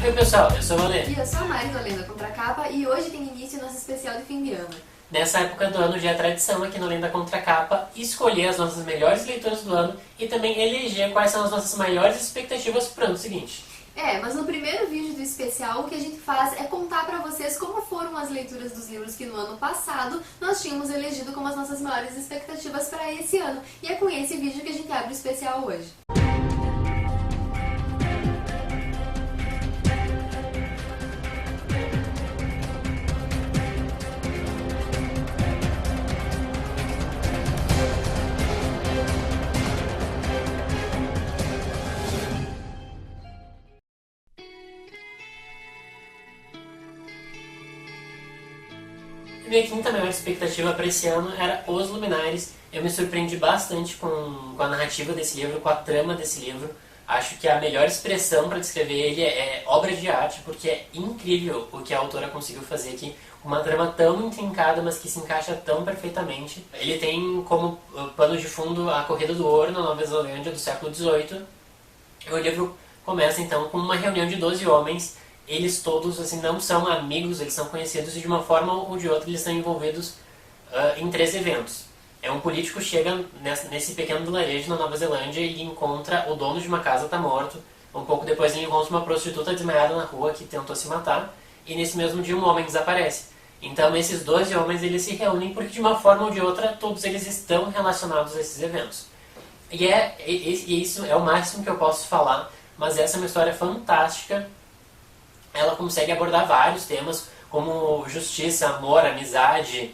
Oi pessoal, eu sou o Valê. E eu sou a Mari do Lenda Contra a Capa e hoje tem início nosso especial de fim de ano. Nessa época do ano já é tradição aqui no Lenda Contra a Capa escolher as nossas melhores leituras do ano e também eleger quais são as nossas maiores expectativas para o ano seguinte. Mas no primeiro vídeo do especial o que a gente faz é contar pra vocês como foram as leituras dos livros que no ano passado nós tínhamos elegido como as nossas maiores expectativas para esse ano. E é com esse vídeo que a gente abre o especial hoje. Minha quinta maior expectativa para esse ano era Os Luminares. Eu me surpreendi bastante com a narrativa desse livro, com a trama desse livro. Acho que a melhor expressão para descrever ele é obra de arte, porque é incrível o que a autora conseguiu fazer aqui. Uma trama tão intrincada, mas que se encaixa tão perfeitamente. Ele tem como pano de fundo a Corrida do Ouro na Nova Zelândia do século XVIII. O livro começa então com uma reunião de 12 homens. Eles todos assim, não são amigos, eles são conhecidos e de uma forma ou de outra eles estão envolvidos em 3 eventos. Um político chega nesse pequeno vilarejo na Nova Zelândia e encontra o dono de uma casa está morto. Um pouco depois ele encontra uma prostituta desmaiada na rua que tentou se matar. E nesse mesmo dia um homem desaparece. Então esses 12 homens eles se reúnem porque de uma forma ou de outra todos eles estão relacionados a esses eventos. E isso é o máximo que eu posso falar, mas essa é uma história fantástica. Ela consegue abordar vários temas, como justiça, amor, amizade,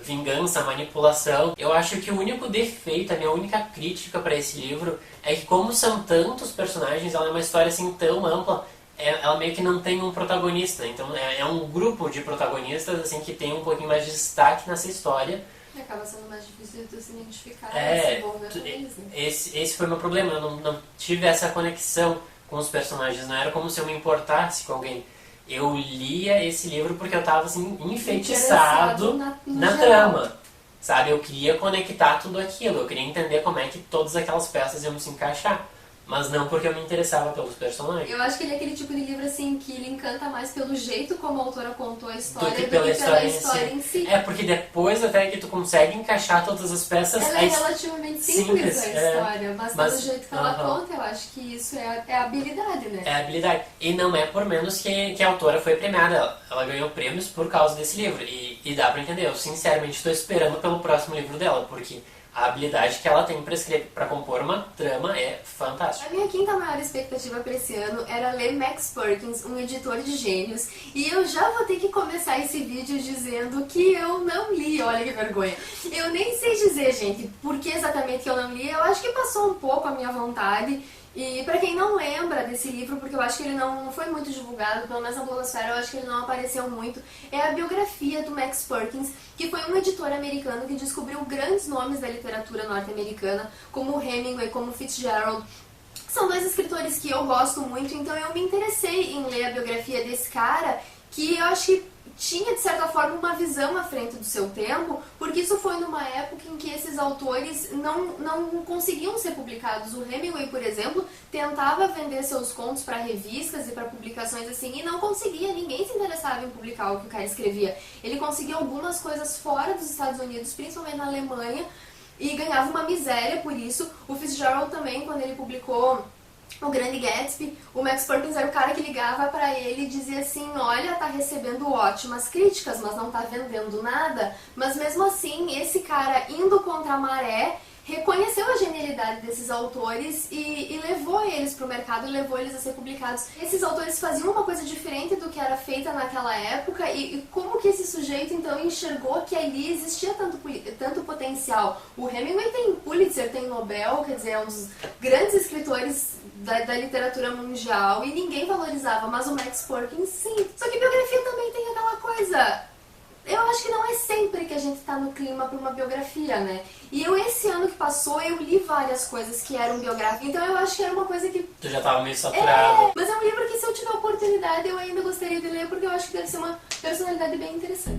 vingança, manipulação. Eu acho que o único defeito, a minha única crítica para esse livro é que como são tantos personagens, ela é uma história assim tão ampla, ela meio que não tem um protagonista. Então é um grupo de protagonistas assim que tem um pouquinho mais de destaque nessa história. E acaba sendo mais difícil de tu se identificar e se envolver com eles, né? Esse foi o meu problema, eu não tive essa conexão com os personagens, não era como se eu me importasse com alguém. Eu lia esse livro porque eu estava assim, enfeitiçado na trama, sabe? Eu queria conectar tudo aquilo, eu queria entender como é que todas aquelas peças iam se encaixar, mas não porque eu me interessava pelos personagens. Eu acho que ele é aquele tipo de livro assim que ele encanta mais pelo jeito como a autora contou a história do que pela história em si. Porque depois até que tu consegue encaixar todas as peças... Ela é relativamente simples a história, mas pelo jeito que ela conta, eu acho que isso é a habilidade, né? É a habilidade. E não é por menos que a autora foi premiada. Ela ganhou prêmios por causa desse livro. E dá pra entender. Eu sinceramente estou esperando pelo próximo livro dela, porque a habilidade que ela tem para escrever, para compor uma trama é fantástica. A minha quinta maior expectativa para esse ano era ler Max Perkins, um editor de gênios, e eu já vou ter que começar esse vídeo dizendo que eu não li, olha que vergonha. Eu nem sei dizer, gente, por que exatamente que eu não li, eu acho que passou um pouco a minha vontade. E pra quem não lembra desse livro, porque eu acho que ele não foi muito divulgado, pelo menos na blogosfera, eu acho que ele não apareceu muito, é a biografia do Max Perkins, que foi um editor americano que descobriu grandes nomes da literatura norte-americana, como Hemingway, como Fitzgerald. São 2 escritores que eu gosto muito, então eu me interessei em ler a biografia desse cara, que eu acho que tinha, de certa forma, uma visão à frente do seu tempo, porque isso foi numa época em que esses autores não conseguiam ser publicados. O Hemingway, por exemplo, tentava vender seus contos para revistas e para publicações assim, e não conseguia, ninguém se interessava em publicar o que o cara escrevia. Ele conseguia algumas coisas fora dos Estados Unidos, principalmente na Alemanha, e ganhava uma miséria por isso. O Fitzgerald também, quando ele publicou O Grande Gatsby, o Max Perkins era o cara que ligava pra ele e dizia assim: olha, tá recebendo ótimas críticas, mas não tá vendendo nada. Mas mesmo assim, esse cara indo contra a maré, reconheceu a genialidade desses autores e levou eles pro mercado e levou eles a ser publicados. Esses autores faziam uma coisa diferente do que era feita naquela época e como que esse sujeito então enxergou que ali existia tanto potencial. O Hemingway tem Pulitzer, tem Nobel, quer dizer, é um dos grandes escritores da literatura mundial e ninguém valorizava, mas o Max Perkins sim. Só que biografia também tem aquela coisa... Eu acho que não é sempre que a gente tá no clima pra uma biografia, né? E esse ano que passou, eu li várias coisas que eram biográficas, então eu acho que era uma coisa que... Tu já tava meio saturado. Mas é um livro que se eu tiver oportunidade eu ainda gostaria de ler, porque eu acho que deve ser uma personalidade bem interessante.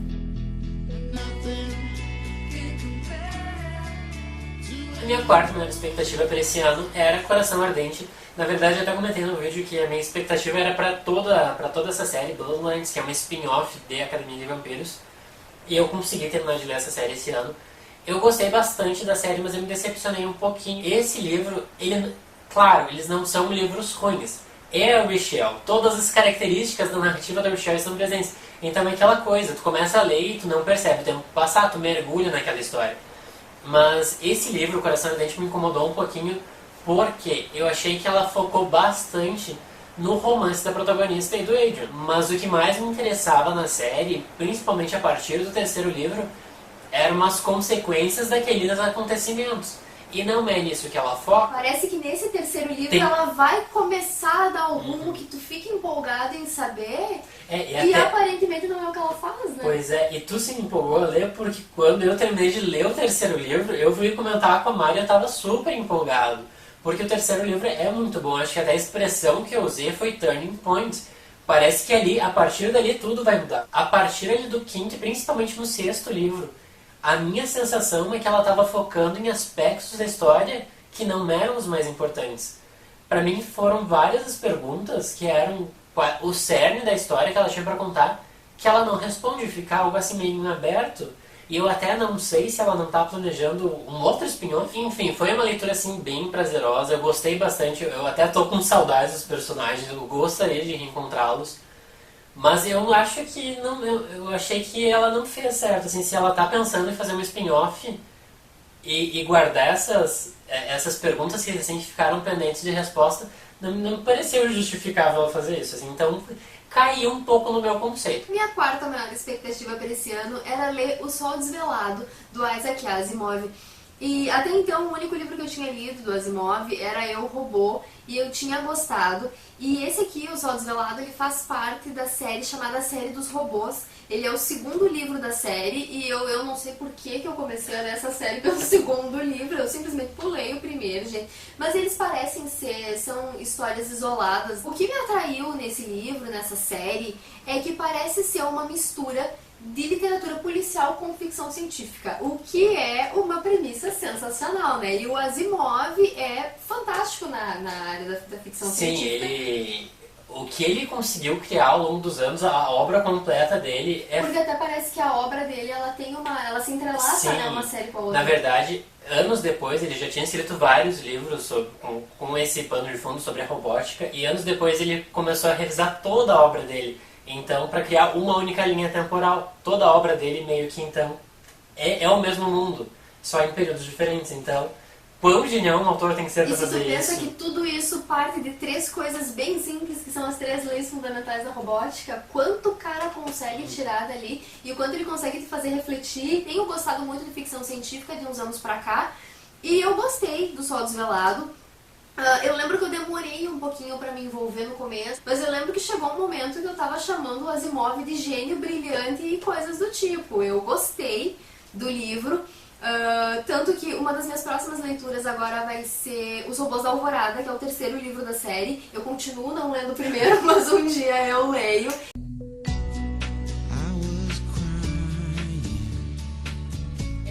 A minha quarta maior expectativa para esse ano era Coração Ardente, Na verdade, eu até comentei no vídeo que a minha expectativa era pra toda essa série, Bloodlines, que é uma spin-off de Academia de Vampiros. E eu consegui terminar de ler essa série esse ano. Eu gostei bastante da série, mas eu me decepcionei um pouquinho. Esse livro, claro, eles não são livros ruins. É a Richelle. Todas as características da narrativa da Richelle estão presentes. Então é aquela coisa, tu começa a ler e tu não percebe o tempo passar, tu mergulha naquela história. Mas esse livro, O Coração Ardente, me incomodou um pouquinho porque eu achei que ela focou bastante no romance da protagonista e do Adrian. Mas o que mais me interessava na série, principalmente a partir do terceiro livro, eram as consequências daqueles acontecimentos. E não é nisso que ela foca. Parece que nesse terceiro livro ela vai começar a dar um rumo que tu fica empolgado em saber. E aparentemente não é o que ela faz, né? Pois é, e tu se empolgou a ler porque quando eu terminei de ler o terceiro livro, eu fui comentar com a Mari e eu tava super empolgado. Porque o terceiro livro é muito bom. Acho que até a expressão que eu usei foi turning point. Parece que ali, a partir dali, tudo vai mudar. A partir ali do quinto, e principalmente no sexto livro, a minha sensação é que ela estava focando em aspectos da história que não eram os mais importantes. Para mim, foram várias as perguntas que eram o cerne da história que ela tinha para contar, que ela não responde, fica algo assim meio em aberto. E eu até não sei se ela não está planejando um outro spin-off. Enfim, foi uma leitura assim bem prazerosa, eu gostei bastante, eu até tô com saudades dos personagens, eu gostaria de reencontrá-los. Mas eu acho que não, eu achei que ela não fez certo, assim, se ela tá pensando em fazer um spin-off e guardar essas perguntas que assim, ficaram pendentes de resposta, não pareceu justificável ela fazer isso, assim, então caiu um pouco no meu conceito. Minha quarta maior expectativa para esse ano era ler O Sol Desvelado, do Isaac Asimov. E até então o único livro que eu tinha lido do Asimov era Eu, Robô, e eu tinha gostado. E esse aqui, O Sol Desvelado, ele faz parte da série chamada Série dos Robôs. Ele é o segundo livro da série e eu não sei por que eu comecei a ler essa série pelo segundo livro, eu simplesmente pulei o primeiro, gente. Mas eles parecem são histórias isoladas. O que me atraiu nesse livro, nessa série, é que parece ser uma mistura de literatura policial com ficção científica, o que é uma premissa sensacional, né? E o Asimov é fantástico na área da ficção científica. Sim, o que ele conseguiu criar ao longo dos anos, a obra completa dele é... Porque até parece que a obra dele, ela se entrelaça, Sim, né, uma série com a outra. Na verdade, anos depois, ele já tinha escrito vários livros com esse pano de fundo sobre a robótica, e anos depois ele começou a revisar toda a obra dele. Então, para criar uma única linha temporal, toda a obra dele meio que, então, é o mesmo mundo, só em períodos diferentes. Então, quão genial um autor tem que ser para fazer isso? E se tu pensa que tudo isso parte de 3 coisas bem simples, que são as 3 leis fundamentais da robótica, quanto o cara consegue tirar dali e o quanto ele consegue te fazer refletir. Tenho gostado muito de ficção científica de uns anos pra cá, e eu gostei do Sol Desvelado. Eu lembro que eu demorei um pouquinho pra me envolver no começo, mas eu lembro que chegou um momento que eu tava chamando o Asimov de gênio brilhante e coisas do tipo. Eu gostei do livro, tanto que uma das minhas próximas leituras agora vai ser Os Robôs da Alvorada, que é o terceiro livro da série. Eu continuo não lendo o primeiro, mas um dia eu leio.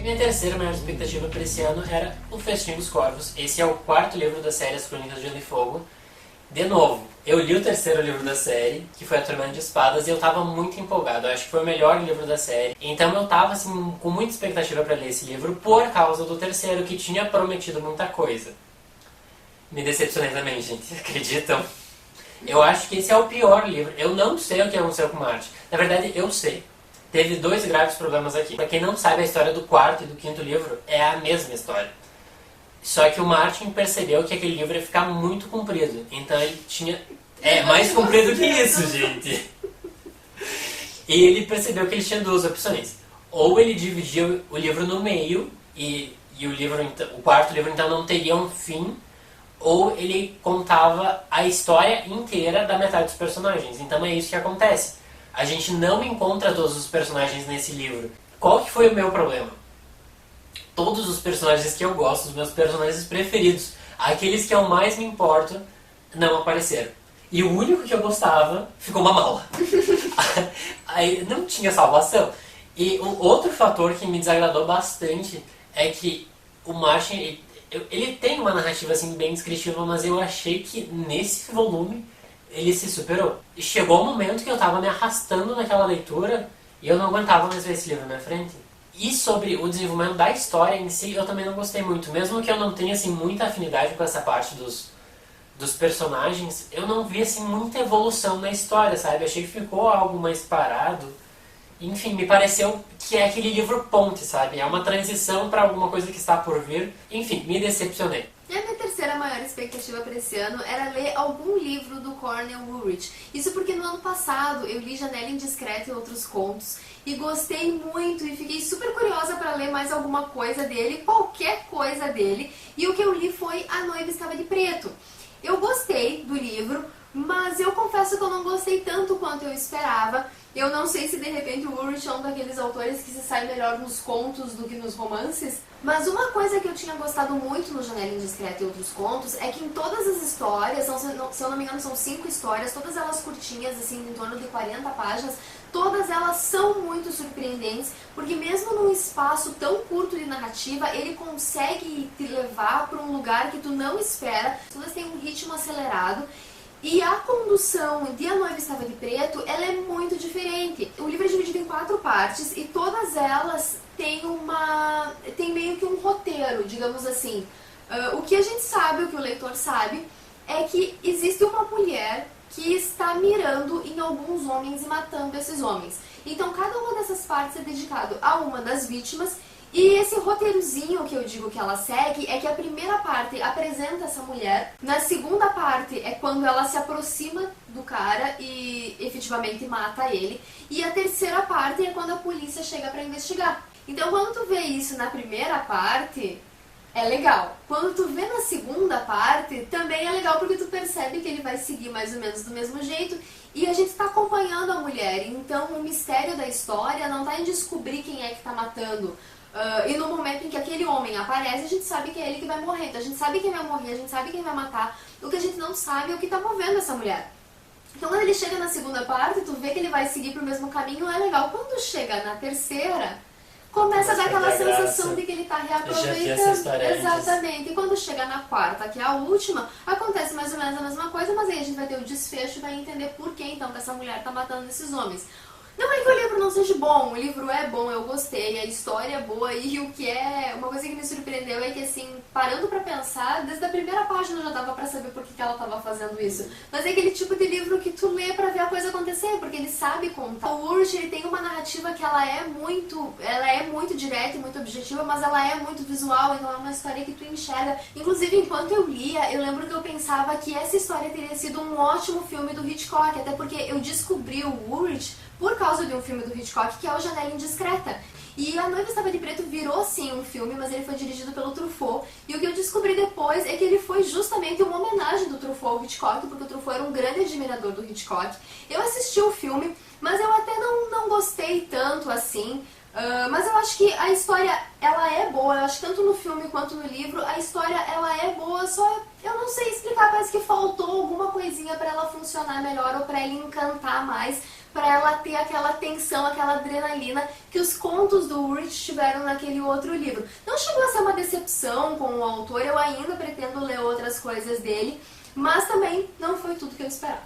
Minha terceira maior expectativa para esse ano era O Festim dos Corvos. Esse é o 4º livro da série As Crônicas de Gelo e Fogo. De novo, eu li o terceiro livro da série, que foi A Tormenta de Espadas, e eu tava muito empolgado. Eu acho que foi o melhor livro da série. Então eu tava assim, com muita expectativa para ler esse livro por causa do terceiro, que tinha prometido muita coisa. Me decepcionei também, gente. Acreditam? Eu acho que esse é o pior livro. Eu não sei o que aconteceu com Marte. Na verdade, eu sei. Teve 2 graves problemas aqui. Pra quem não sabe, a história do 4º e do 5º livro é a mesma história. Só que o Martin percebeu que aquele livro ia ficar muito comprido. Então ele tinha... mais comprido que isso, gente. E ele percebeu que ele tinha 2 opções. Ou ele dividia o livro no meio, e o 4º livro então não teria um fim, ou ele contava a história inteira da metade dos personagens. Então é isso que acontece. A gente não encontra todos os personagens nesse livro. Qual que foi o meu problema? Todos os personagens que eu gosto, os meus personagens preferidos, aqueles que eu mais me importo, não apareceram. E o único que eu gostava ficou uma mala. Aí não tinha salvação. E um outro fator que me desagradou bastante é que o Martin, Ele tem uma narrativa assim bem descritiva, mas eu achei que nesse volume ele se superou. E chegou um momento que eu tava me arrastando naquela leitura e eu não aguentava mais ver esse livro na minha frente. E sobre o desenvolvimento da história em si, eu também não gostei muito. Mesmo que eu não tenha assim, muita afinidade com essa parte dos personagens, eu não vi assim, muita evolução na história, sabe? Achei que ficou algo mais parado. Enfim, me pareceu que é aquele livro ponte, sabe? É uma transição para alguma coisa que está por vir. Enfim, me decepcionei. E a minha terceira maior expectativa para esse ano era ler algum livro do Cornell Woolrich. Isso porque no ano passado eu li Janela Indiscreta e Outros Contos e gostei muito e fiquei super curiosa para ler mais alguma coisa dele, qualquer coisa dele. E o que eu li foi A Noiva Estava de Preto. Eu gostei do livro, mas eu confesso que eu não gostei tanto quanto eu esperava. Eu não sei se de repente o Woolrich é um daqueles autores que se sai melhor nos contos do que nos romances, mas uma coisa que eu tinha gostado muito no Janela Indiscreta e Outros Contos é que em todas as histórias, se eu não me engano são 5 histórias, todas elas curtinhas, assim, em torno de 40 páginas, todas elas são muito surpreendentes, porque mesmo num espaço tão curto de narrativa, ele consegue te levar para um lugar que tu não espera. Todas têm um ritmo acelerado. E a condução de A Noiva Estava de Preto, ela é muito diferente. O livro é dividido em 4 partes e todas elas têm meio que um roteiro, digamos assim. O que a gente sabe, o que o leitor sabe, é que existe uma mulher que está mirando em alguns homens e matando esses homens. Então cada uma dessas partes é dedicado a uma das vítimas. E esse roteirozinho que eu digo que ela segue é que a primeira parte apresenta essa mulher, na segunda parte é quando ela se aproxima do cara e efetivamente mata ele, e a terceira parte é quando a polícia chega pra investigar. Então quando tu vê isso na primeira parte, é legal. Quando tu vê na segunda parte, também é legal porque tu percebe que ele vai seguir mais ou menos do mesmo jeito. E a gente está acompanhando a mulher, então o mistério da história não está em descobrir quem é que está matando. E no momento em que aquele homem aparece, a gente sabe que é ele que vai morrer. Então a gente sabe quem vai morrer, a gente sabe quem vai matar. O que a gente não sabe é o que está movendo essa mulher. Então quando ele chega na segunda parte, tu vê que ele vai seguir pro mesmo caminho, é legal. Quando chega na terceira, começa a dar aquela sensação de que ele está reaproveitando. Exatamente. E quando chega na quarta, que é a última, acontece mais ou menos a mesma coisa, mas aí a gente vai ter o desfecho e vai entender por que então que essa mulher está matando esses homens. Não é que o livro não seja bom, o livro é bom, eu gostei, a história é boa, e o que é... Uma coisa que me surpreendeu é que, assim, parando pra pensar, desde a primeira página já dava pra saber por que ela tava fazendo isso. Mas é aquele tipo de livro que tu lê pra ver a coisa acontecer, porque ele sabe contar. O Woolrich, ele tem uma narrativa que ela é muito direta e muito objetiva, mas ela é muito visual, então é uma história que tu enxerga. Inclusive, enquanto eu lia, eu lembro que eu pensava que essa história teria sido um ótimo filme do Hitchcock, até porque eu descobri o Woolrich por causa de um filme do Hitchcock, que é o Janela Indiscreta. E A Noiva Estava de Preto virou sim um filme, mas ele foi dirigido pelo Truffaut. E o que eu descobri depois é que ele foi justamente uma homenagem do Truffaut ao Hitchcock, porque o Truffaut era um grande admirador do Hitchcock. Eu assisti o filme, mas eu até não gostei tanto assim. Mas eu acho que a história, ela é boa, eu acho que tanto no filme quanto no livro, a história, ela é boa, só eu não sei explicar, parece que faltou alguma coisinha pra ela funcionar melhor ou pra ela encantar mais, pra ela ter aquela tensão, aquela adrenalina que os contos do Woolrich tiveram naquele outro livro. Não chegou a ser uma decepção com o autor, eu ainda pretendo ler outras coisas dele, mas também não foi tudo que eu esperava.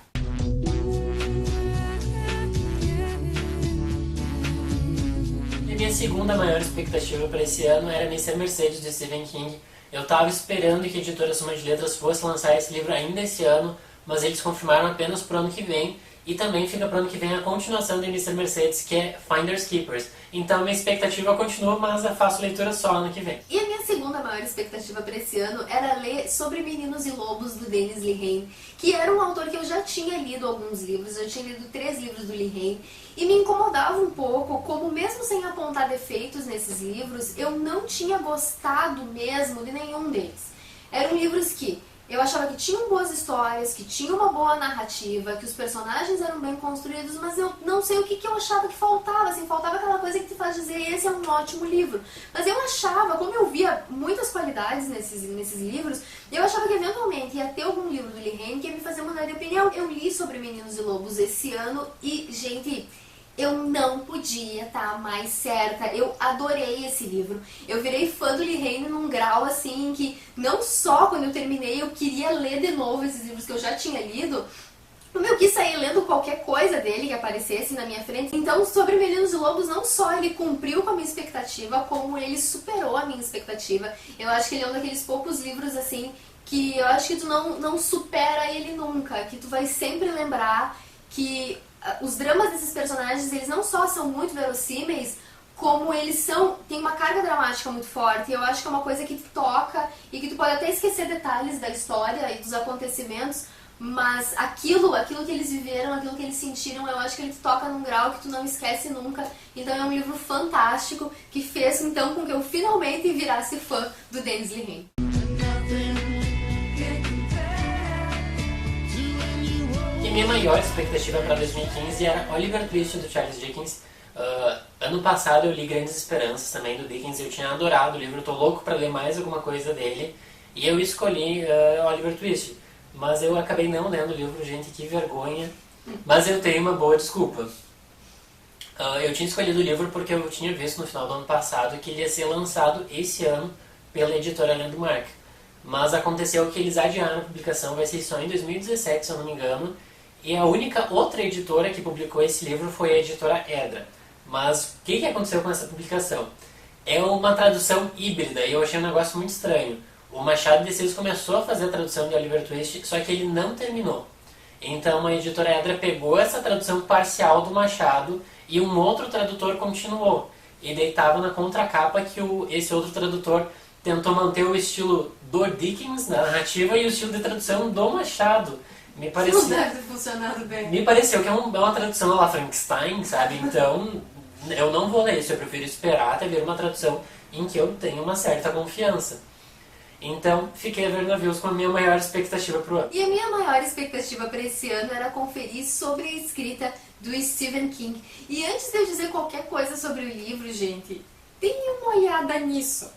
Minha segunda maior expectativa para esse ano era Mr. Mercedes, de Stephen King. Eu estava esperando que a editora Suma de Letras fosse lançar esse livro ainda esse ano, mas eles confirmaram apenas para o ano que vem. E também fica para o ano que vem a continuação de Mr. Mercedes, que é Finders Keepers. Então minha expectativa continua, mas eu faço leitura só ano que vem. E a minha segunda maior expectativa para esse ano era ler Sobre Meninos e Lobos, do Dennis Lehane, que era um autor que eu já tinha lido alguns livros, eu tinha lido 3 livros do Lehane, e me incomodava um pouco como, mesmo sem apontar defeitos nesses livros, eu não tinha gostado mesmo de nenhum deles. Eram livros que eu achava que tinham boas histórias, que tinham uma boa narrativa, que os personagens eram bem construídos, mas eu não sei o que eu achava que faltava, assim, faltava aquela coisa que te faz dizer, esse é um ótimo livro. Mas eu achava, como eu via muitas qualidades nesses livros, eu achava que eventualmente ia ter algum livro do Lehane que ia me fazer mudar de opinião. Eu li Sobre Meninos e Lobos esse ano e, gente, eu não podia estar mais certa. Eu adorei esse livro. Eu virei fã do Lehane num grau assim que não só quando eu terminei eu queria ler de novo esses livros que eu já tinha lido, como eu quis sair lendo qualquer coisa dele que aparecesse na minha frente. Então, sobre Meninos e Lobos, não só ele cumpriu com a minha expectativa, como ele superou a minha expectativa. Eu acho que ele é um daqueles poucos livros, assim, que eu acho que tu não supera ele nunca, que tu vai sempre lembrar que os dramas desses personagens, eles não só são muito verossímeis, como eles tem uma carga dramática muito forte. E eu acho que é uma coisa que te toca e que tu pode até esquecer detalhes da história e dos acontecimentos, mas aquilo que eles viveram, aquilo que eles sentiram, eu acho que ele te toca num grau que tu não esquece nunca. Então é um livro fantástico que fez então com que eu finalmente virasse fã do Dennis Lehane. E minha maior expectativa para 2015 era Oliver Twist do Charles Dickens. Ano passado eu li Grandes Esperanças também do Dickens, eu tinha adorado o livro, tô louco para ler mais alguma coisa dele, e eu escolhi Oliver Twist. Mas eu acabei não lendo o livro, gente, que vergonha. Mas eu tenho uma boa desculpa. Eu tinha escolhido o livro porque eu tinha visto no final do ano passado que ele ia ser lançado esse ano pela editora Landmark. Mas aconteceu que eles adiaram a publicação, vai ser só em 2017, se eu não me engano. E a única outra editora que publicou esse livro foi a editora Edra. Mas o que aconteceu com essa publicação? É uma tradução híbrida e eu achei um negócio muito estranho. O Machado de Assis começou a fazer a tradução de Oliver Twist, só que ele não terminou. Então a editora Edra pegou essa tradução parcial do Machado e um outro tradutor continuou. E daí estava na contracapa que esse outro tradutor tentou manter o estilo do Dickens na narrativa e o estilo de tradução do Machado. Não deve ter funcionado bem. Me pareceu que é uma tradução à la Frankenstein, sabe? Então eu não vou ler isso, eu prefiro esperar até ver uma tradução em que eu tenho uma certa confiança. Então, fiquei a ver navios com a minha maior expectativa pro ano. E a minha maior expectativa para esse ano era conferir sobre a escrita do Stephen King. E antes de eu dizer qualquer coisa sobre o livro, gente, deem uma olhada nisso.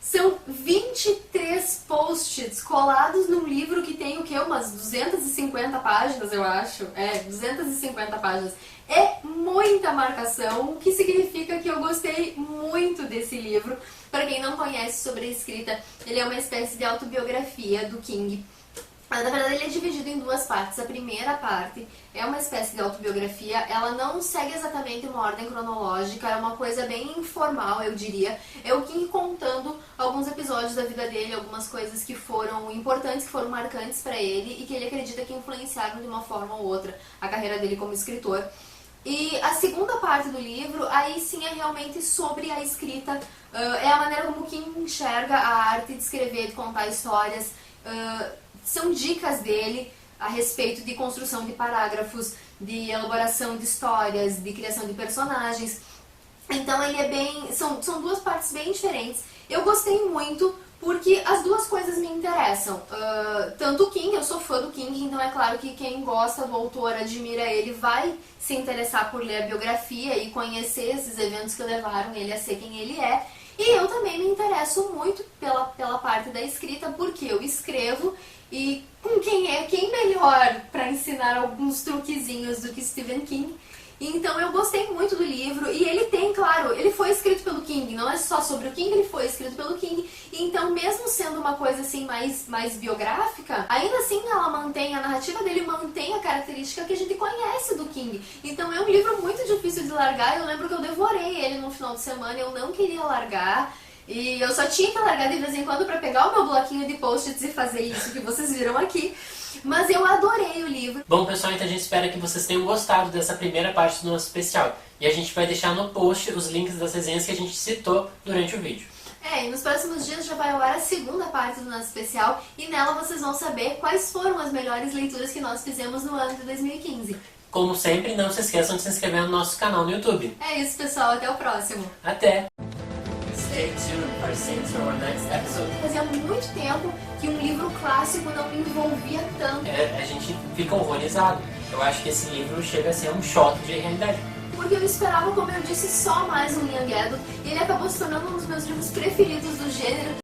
São 23 post-its colados num livro que tem o quê? Umas 250 páginas, eu acho. 250 páginas. É muita marcação, o que significa que eu gostei muito desse livro. Para quem não conhece sobre a escrita, ele é uma espécie de autobiografia do King. Na verdade, ele é dividido em duas partes. A primeira parte é uma espécie de autobiografia. Ela não segue exatamente uma ordem cronológica, é uma coisa bem informal, eu diria. É o King contando alguns episódios da vida dele, algumas coisas que foram importantes, que foram marcantes para ele e que ele acredita que influenciaram de uma forma ou outra a carreira dele como escritor. E a segunda parte do livro, aí sim é realmente sobre a escrita, é a maneira como King enxerga a arte de escrever, de contar histórias. São dicas dele a respeito de construção de parágrafos, de elaboração de histórias, de criação de personagens. Então ele é bem... São duas partes bem diferentes. Eu gostei muito porque as duas coisas me interessam. Tanto o King, eu sou fã do King, então é claro que quem gosta do autor, admira ele, vai se interessar por ler a biografia e conhecer esses eventos que levaram ele a ser quem ele é. E eu também me interesso muito pela parte da escrita, porque eu escrevo e com quem melhor para ensinar alguns truquezinhos do que Stephen King. Então eu gostei muito do livro e ele tem, claro, ele foi escrito pelo King, não é só sobre o King, ele foi escrito pelo King. Então mesmo sendo uma coisa assim mais biográfica, ainda assim ela mantém, a narrativa dele mantém a característica que a gente conhece do King. Então é um livro muito difícil de largar, eu lembro que eu devorei ele no final de semana, eu não queria largar. E eu só tinha que largar de vez em quando para pegar o meu bloquinho de post-its e fazer isso que vocês viram aqui. Mas eu adorei o livro. Bom, pessoal, então a gente espera que vocês tenham gostado dessa primeira parte do nosso especial. E a gente vai deixar no post os links das resenhas que a gente citou durante o vídeo. E nos próximos dias já vai ao ar a segunda parte do nosso especial e nela vocês vão saber quais foram as melhores leituras que nós fizemos no ano de 2015. Como sempre, não se esqueçam de se inscrever no nosso canal no YouTube. É isso, pessoal. Até o próximo. Até! Stay tuned for Saints for our next episode. Fazia muito tempo que um livro clássico não me envolvia tanto. A gente fica horrorizado. Eu acho que esse livro chega a ser um choque de realidade. Porque eu esperava, como eu disse, só mais um Young Adult, e ele acabou se tornando um dos meus livros preferidos do gênero.